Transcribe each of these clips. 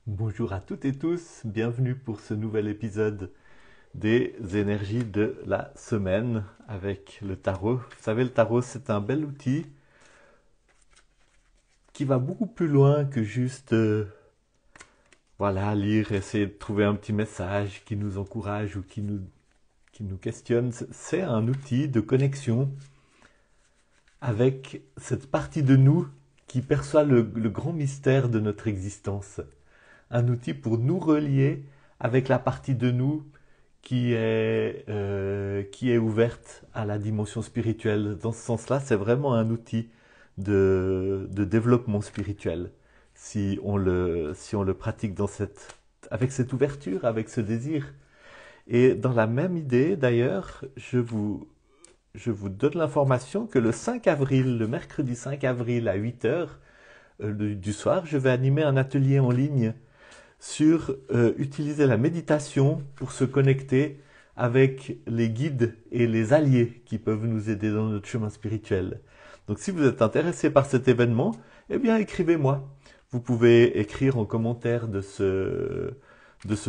Bonjour à toutes et tous, bienvenue pour ce nouvel épisode des énergies de la semaine avec le tarot. Vous savez, le tarot, c'est un bel outil qui va beaucoup plus loin que juste lire, essayer de trouver un petit message qui nous encourage ou qui nous questionne. C'est un outil de connexion avec cette partie de nous qui perçoit le grand mystère de notre existence. Un outil pour nous relier avec la partie de nous qui est ouverte à la dimension spirituelle. Dans ce sens-là, c'est vraiment un outil de développement spirituel. Si on le pratique avec cette ouverture, avec ce désir. Et dans la même idée, d'ailleurs, je vous donne l'information que le 5 avril, le mercredi 5 avril à 8 heures du soir, je vais animer un atelier en ligne sur utiliser la méditation pour se connecter avec les guides et les alliés qui peuvent nous aider dans notre chemin spirituel. Donc si vous êtes intéressé par cet événement, eh bien écrivez-moi. Vous pouvez écrire en commentaire de ce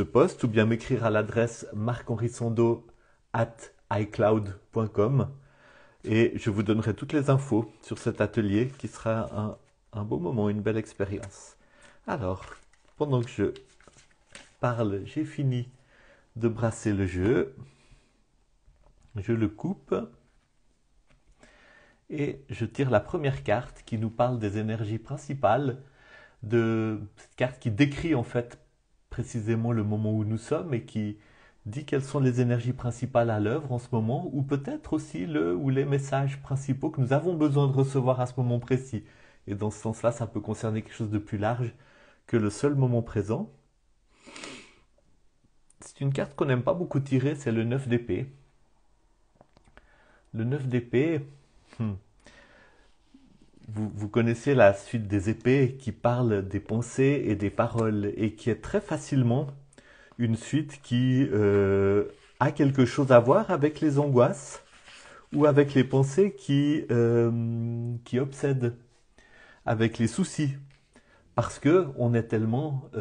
post ou bien m'écrire à l'adresse marc-henri-sando@icloud.com et je vous donnerai toutes les infos sur cet atelier qui sera un beau moment, une belle expérience. Alors, pendant que je parle, j'ai fini de brasser le jeu. Je le coupe et je tire la première carte qui nous parle des énergies principales de cette carte qui décrit en fait précisément le moment où nous sommes et qui dit quelles sont les énergies principales à l'œuvre en ce moment ou peut-être aussi le ou les messages principaux que nous avons besoin de recevoir à ce moment précis. Et dans ce sens-là, ça peut concerner quelque chose de plus large que le seul moment présent. C'est une carte qu'on n'aime pas beaucoup tirer, c'est le 9 d'épée. Le 9 d'épée, vous connaissez la suite des épées qui parle des pensées et des paroles et qui est très facilement une suite qui a quelque chose à voir avec les angoisses ou avec les pensées qui obsèdent, avec les soucis. Parce que on est tellement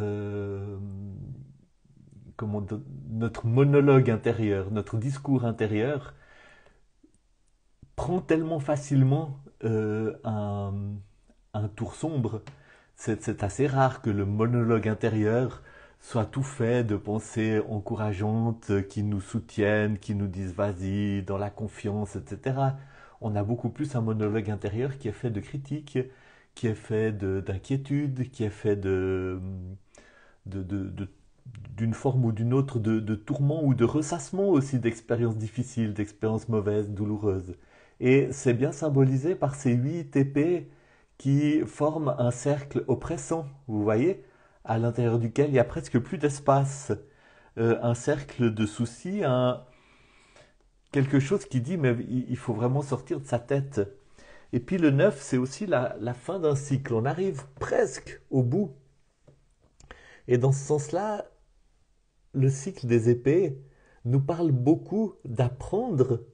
notre monologue intérieur, notre discours intérieur prend tellement facilement un tour sombre. C'est assez rare que le monologue intérieur soit tout fait de pensées encourageantes qui nous soutiennent, qui nous disent vas-y, dans la confiance, etc. On a beaucoup plus un monologue intérieur qui est fait de critiques, qui est fait d'inquiétude, qui est fait de, de, de, d'une forme ou d'une autre de tourment ou de ressassement aussi d'expériences difficiles, d'expériences mauvaises, douloureuses. Et c'est bien symbolisé par ces 8 épées qui forment un cercle oppressant, vous voyez, à l'intérieur duquel il y a presque plus d'espace. Un cercle de soucis, quelque chose qui dit mais il faut vraiment sortir de sa tête. Et puis le 9, c'est aussi la fin d'un cycle. On arrive presque au bout. Et dans ce sens-là, le cycle des épées nous parle beaucoup d'apprendre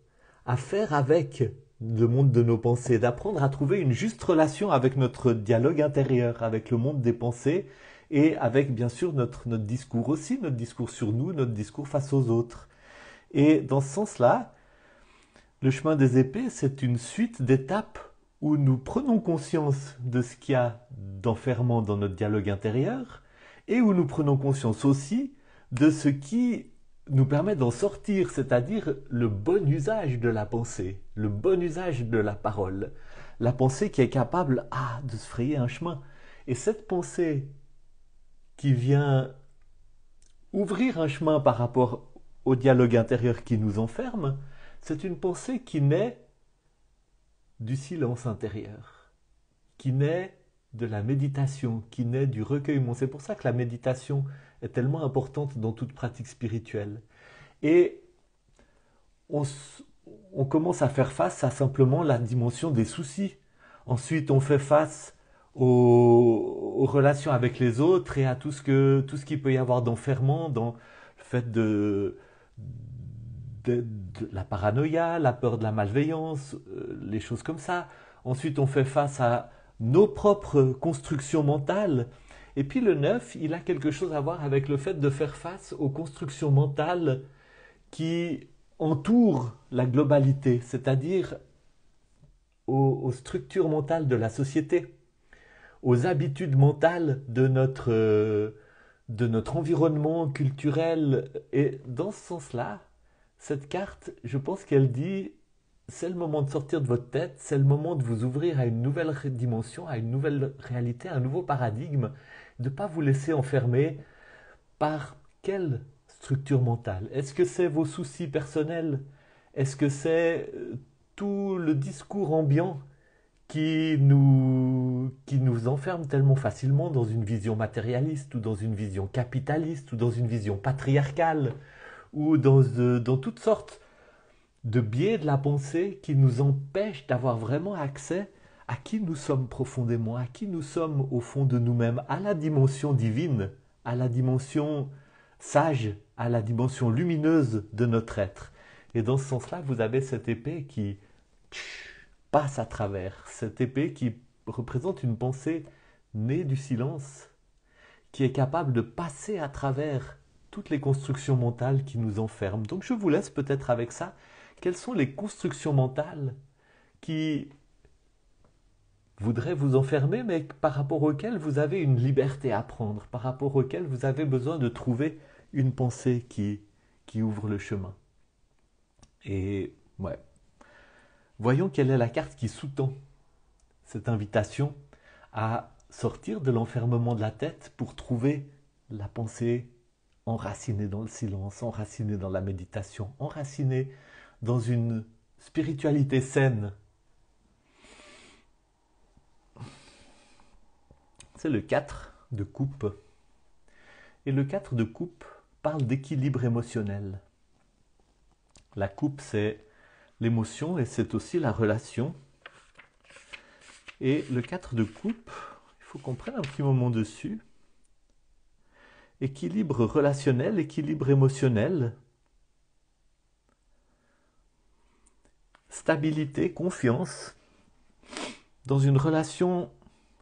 à faire avec le monde de nos pensées, d'apprendre à trouver une juste relation avec notre dialogue intérieur, avec le monde des pensées et avec bien sûr notre discours aussi, notre discours sur nous, notre discours face aux autres. Et dans ce sens-là, le chemin des épées, c'est une suite d'étapes où nous prenons conscience de ce qu'il y a d'enfermant dans notre dialogue intérieur et où nous prenons conscience aussi de ce qui nous permet d'en sortir, c'est-à-dire le bon usage de la pensée, le bon usage de la parole. La pensée qui est capable de se frayer un chemin. Et cette pensée qui vient ouvrir un chemin par rapport au dialogue intérieur qui nous enferme, c'est une pensée qui naît du silence intérieur, qui naît de la méditation, qui naît du recueillement. C'est pour ça que la méditation est tellement importante dans toute pratique spirituelle. Et on, on commence à faire face à simplement la dimension des soucis. Ensuite, on fait face aux relations avec les autres et à tout ce qu'il peut y avoir d'enfermant dans le fait de la paranoïa, la peur de la malveillance, les choses comme ça. Ensuite, on fait face à nos propres constructions mentales Et puis le 9, il a quelque chose à voir avec le fait de faire face aux constructions mentales qui entourent la globalité, c'est-à-dire aux structures mentales de la société, aux habitudes mentales de notre environnement culturel. Et dans ce sens-là, cette carte, je pense qu'elle dit, c'est le moment de sortir de votre tête, c'est le moment de vous ouvrir à une nouvelle dimension, à une nouvelle réalité, à un nouveau paradigme, de ne pas vous laisser enfermer par quelle structure mentale. Est-ce que c'est vos soucis personnels? Est-ce que c'est tout le discours ambiant qui nous enferme tellement facilement dans une vision matérialiste ou dans une vision capitaliste ou dans une vision patriarcale ou dans toutes sortes de biais de la pensée qui nous empêchent d'avoir vraiment accès à qui nous sommes profondément, à qui nous sommes au fond de nous-mêmes, à la dimension divine, à la dimension sage, à la dimension lumineuse de notre être. Et dans ce sens-là, vous avez cette épée qui passe à travers, cette épée qui représente une pensée née du silence, qui est capable de passer à travers toutes les constructions mentales qui nous enferment. Donc je vous laisse peut-être avec ça. Quelles sont les constructions mentales qui voudraient vous enfermer, mais par rapport auxquelles vous avez une liberté à prendre, par rapport auxquelles vous avez besoin de trouver une pensée qui ouvre le chemin. Et ouais, voyons quelle est la carte qui sous-tend cette invitation à sortir de l'enfermement de la tête pour trouver la pensée enracinée dans le silence, enracinée dans la méditation, enracinée dans une spiritualité saine. C'est le 4 de coupe. Et le 4 de coupe parle d'équilibre émotionnel. La coupe, c'est l'émotion et c'est aussi la relation. Et le 4 de coupe, il faut qu'on prenne un petit moment dessus. Équilibre relationnel, équilibre émotionnel, stabilité, confiance, dans une relation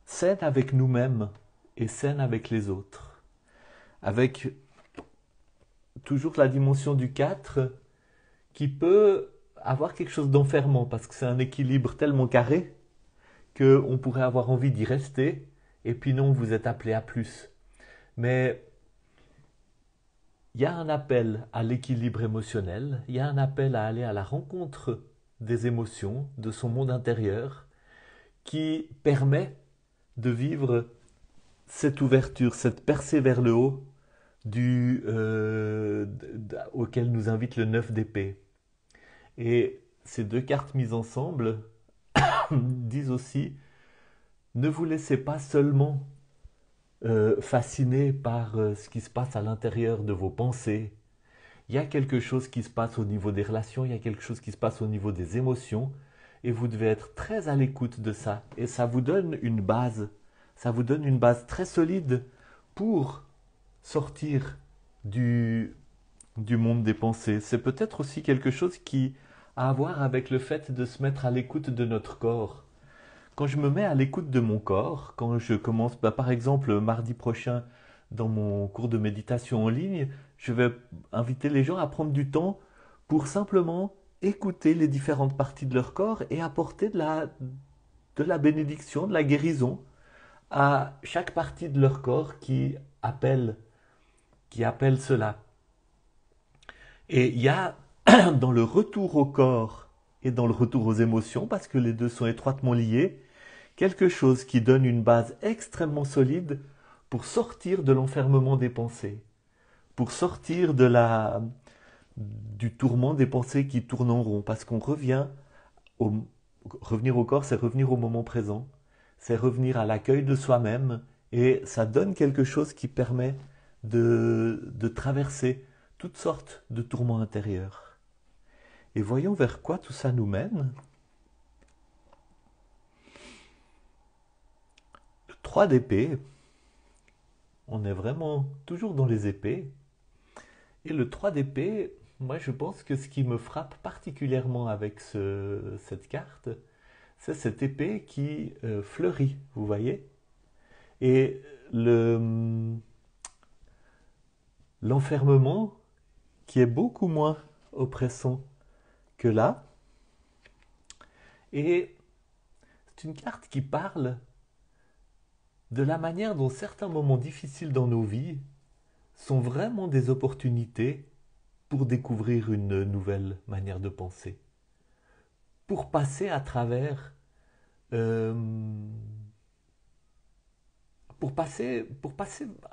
saine avec nous-mêmes et saine avec les autres. Avec toujours la dimension du 4 qui peut avoir quelque chose d'enfermant parce que c'est un équilibre tellement carré qu'on pourrait avoir envie d'y rester et puis non, vous êtes appelé à plus. Mais il y a un appel à l'équilibre émotionnel, il y a un appel à aller à la rencontre des émotions, de son monde intérieur, qui permet de vivre cette ouverture, cette percée vers le haut auquel nous invite le 9 d'épée. Et ces deux cartes mises ensemble disent aussi, ne vous laissez pas seulement fasciné par ce qui se passe à l'intérieur de vos pensées. Il y a quelque chose qui se passe au niveau des relations, il y a quelque chose qui se passe au niveau des émotions, et vous devez être très à l'écoute de ça. Et ça vous donne une base très solide pour sortir du monde des pensées. C'est peut-être aussi quelque chose qui a à voir avec le fait de se mettre à l'écoute de notre corps. Quand je me mets à l'écoute de mon corps, quand je commence, par exemple, mardi prochain, dans mon cours de méditation en ligne, je vais inviter les gens à prendre du temps pour simplement écouter les différentes parties de leur corps et apporter de la bénédiction, de la guérison à chaque partie de leur corps qui appelle cela. Et il y a dans le retour au corps et dans le retour aux émotions, parce que les deux sont étroitement liés, quelque chose qui donne une base extrêmement solide pour sortir de l'enfermement des pensées, pour sortir du tourment des pensées qui tournent en rond, parce qu'on revenir au corps, c'est revenir au moment présent, c'est revenir à l'accueil de soi-même, et ça donne quelque chose qui permet de traverser toutes sortes de tourments intérieurs. Et voyons vers quoi tout ça nous mène. 3 d'épée, on est vraiment toujours dans les épées. Et le 3 d'épée, moi je pense que ce qui me frappe particulièrement avec cette carte, c'est cette épée qui fleurit, vous voyez. Et l'enfermement qui est beaucoup moins oppressant que là. Et c'est une carte qui parle de la manière dont certains moments difficiles dans nos vies sont vraiment des opportunités pour découvrir une nouvelle manière de penser, pour passer à travers, euh, pour passer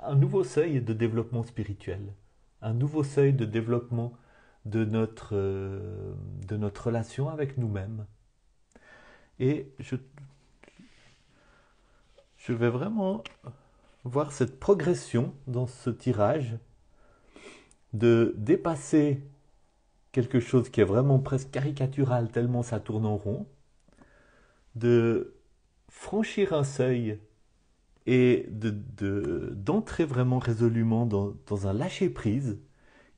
un nouveau seuil de développement spirituel, un nouveau seuil de développement de notre relation avec nous-mêmes. Et je vais vraiment voir cette progression dans ce tirage de dépasser quelque chose qui est vraiment presque caricatural tellement ça tourne en rond, de franchir un seuil et d'entrer vraiment résolument dans un lâcher-prise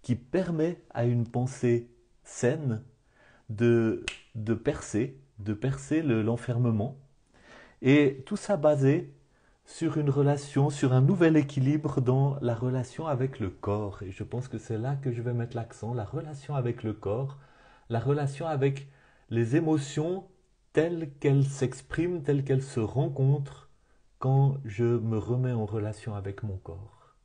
qui permet à une pensée saine de, de percer l'enfermement. Et tout ça basé sur une relation, sur un nouvel équilibre dans la relation avec le corps. Et je pense que c'est là que je vais mettre l'accent, la relation avec le corps, la relation avec les émotions telles qu'elles s'expriment, telles qu'elles se rencontrent quand je me remets en relation avec mon corps.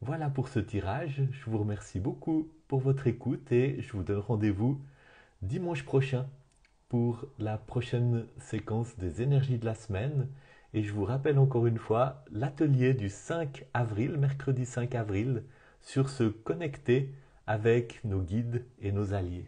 Voilà pour ce tirage, je vous remercie beaucoup pour votre écoute et je vous donne rendez-vous dimanche prochain pour la prochaine séquence des énergies de la semaine. Et je vous rappelle encore une fois l'atelier du 5 avril, mercredi 5 avril, sur se connecter avec nos guides et nos alliés.